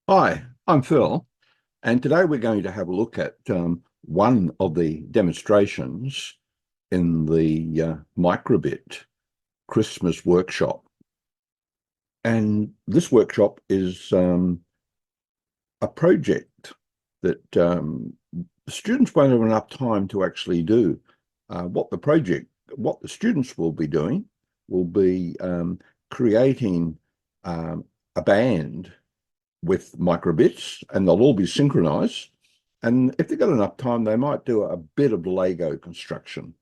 Hi, I'm Phil, and today we're going to have a look at one of the demonstrations in the microbit Christmas workshop. And this workshop is a project that the students won't have enough time to actually do. What the students will be doing will be creating a band with microbits, and they'll all be synchronized. And if they've got enough time, they might do a bit of Lego construction.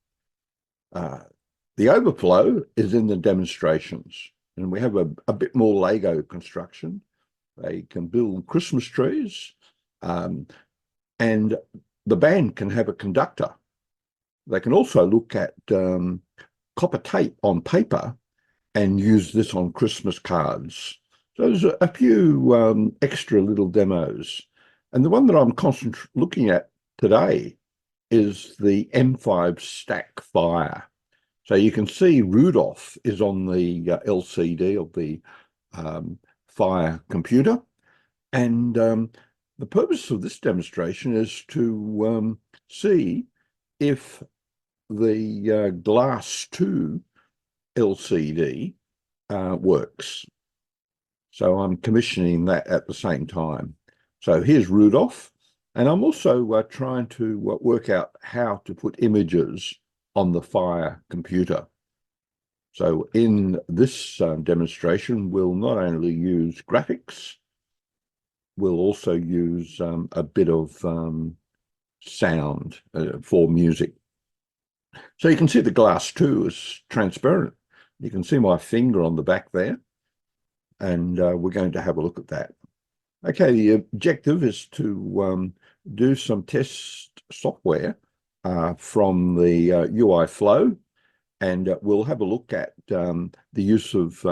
Uh, the overflow is in the demonstrations, and we have a bit more Lego construction. They can build Christmas trees, um, and the band can have a conductor. They can also look at copper tape on paper and use this on Christmas cards. So there's a few extra little demos. And the one that I'm looking at today is the M5 stack fire. So you can see Rudolph is on the LCD of the fire computer. And the purpose of this demonstration is to see if the Glass2 LCD works. So I'm commissioning that at the same time. So here's Rudolph, and I'm also trying to work out how to put images on the Fire computer. So in this demonstration, we'll not only use graphics, we'll also use a bit of sound for music. So you can see the glass too is transparent. You can see my finger on the back there, and we're going to have a look at that. Okay, the objective is to do some test software from the UIFlow, and we'll have a look at the use of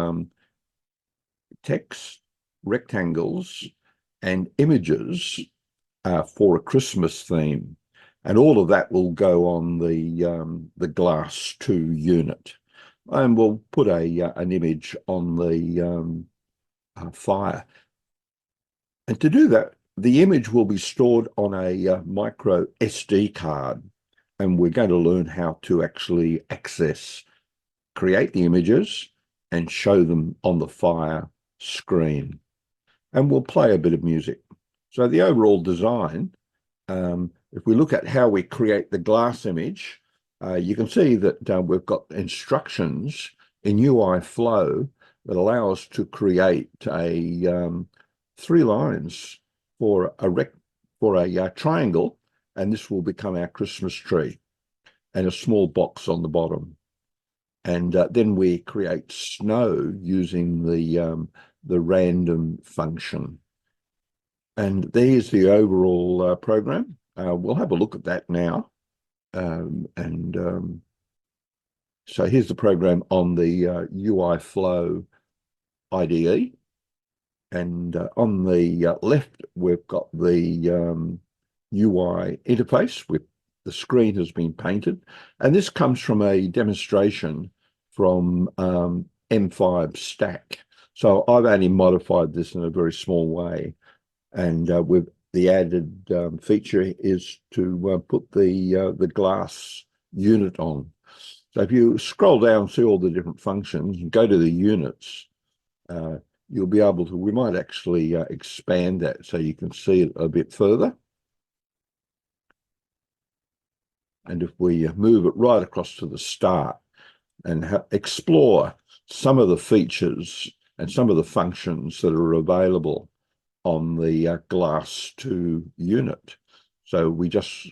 text, rectangles, and images for a Christmas theme. And all of that will go on the Glass2 unit. And we'll put an image on the fire. And to do that, the image will be stored on a micro SD card. And we're going to learn how to actually create the images and show them on the fire screen. And we'll play a bit of music. So the overall design, if we look at how we create the glass image, you can see that we've got instructions in UIFlow that allow us to create three lines for a triangle, and this will become our Christmas tree, and a small box on the bottom. And then we create snow using the random function. And there's the overall program. We'll have a look at that now. So here's the program on the UIFlow IDE. And on the left, we've got the UI interface with the screen has been painted. And this comes from a demonstration from M5 Stack. So I've only modified this in a very small way. And with the added feature is to put the glass unit on. So if you scroll down, see all the different functions, and go to the units, you'll be able to, we might actually expand that so you can see it a bit further. And if we move it right across to the start and explore some of the features and some of the functions that are available on the Glass2 unit. So we just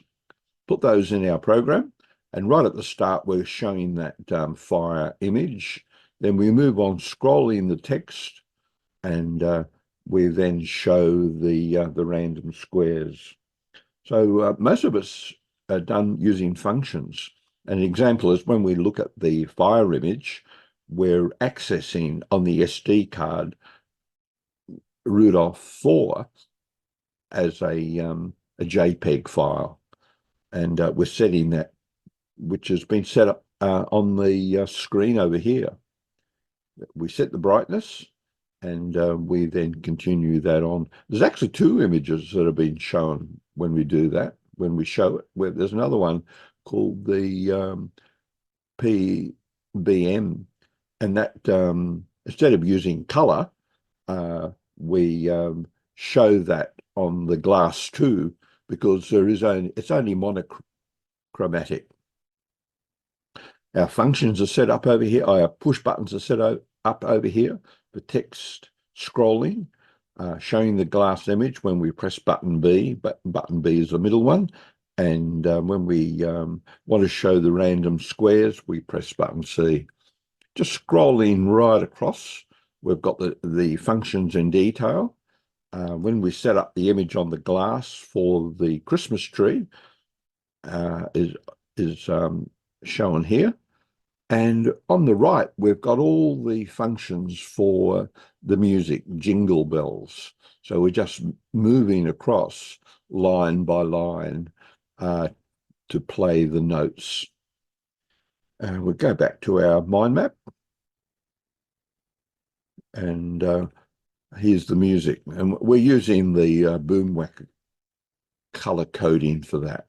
put those in our program. And right at the start, we're showing that fire image. Then we move on scrolling the text, and we then show the random squares. So most of it's done using functions. An example is when we look at the fire image, we're accessing on the SD card Rudolph 4 as a JPEG file. And we're setting that, which has been set up on the screen over here. We set the brightness, and we then continue that on. There's actually two images that have been shown when we do that, when we show it. Where there's another one called the PBM, and that instead of using color, we show that on the Glass2 because it's only monochromatic. Our functions are set up over here. Our push buttons are set up over here for text scrolling, showing the glass image when we press button B, but button B is the middle one. And when we want to show the random squares, we press button C. Just scrolling right across, we've got the functions in detail. When we set up the image on the glass for the Christmas tree, is shown here. And on the right, we've got all the functions for the music, Jingle Bells. So we're just moving across line by line to play the notes. We'll go back to our mind map. And here's the music. And we're using the Boomwhack color coding for that.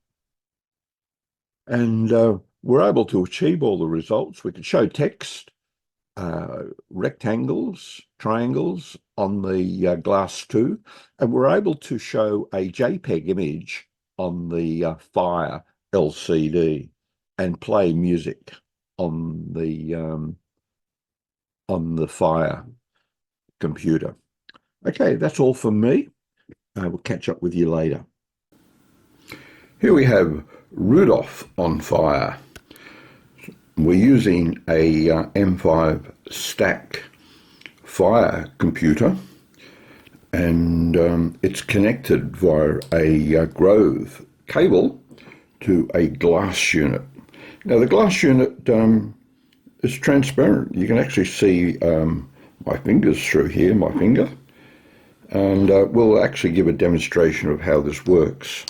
And we're able to achieve all the results. We can show text, rectangles, triangles on the Glass2, and we're able to show a JPEG image on the Fire LCD and play music on the Fire computer. Okay, that's all from me. We'll catch up with you later. Here we have Rudolph on Fire. We're using a M5 stack Fire computer, and it's connected via a Grove cable to a glass unit. Now the glass unit is transparent. You can actually see my fingers through here, my finger, and we'll actually give a demonstration of how this works.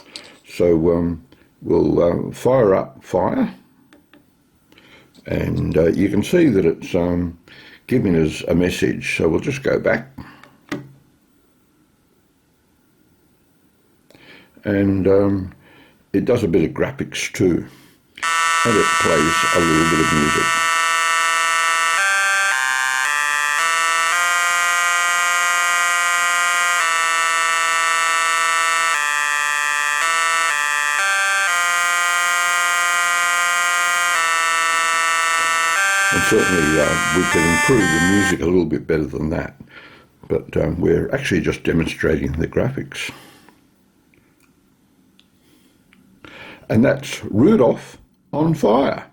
So we'll fire up Fire, and you can see that it's giving us a message. So we'll just go back, and it does a bit of graphics too, and it plays a little bit of music. And certainly we can improve the music a little bit better than that, but we're actually just demonstrating the graphics. And that's Rudolph on Fire.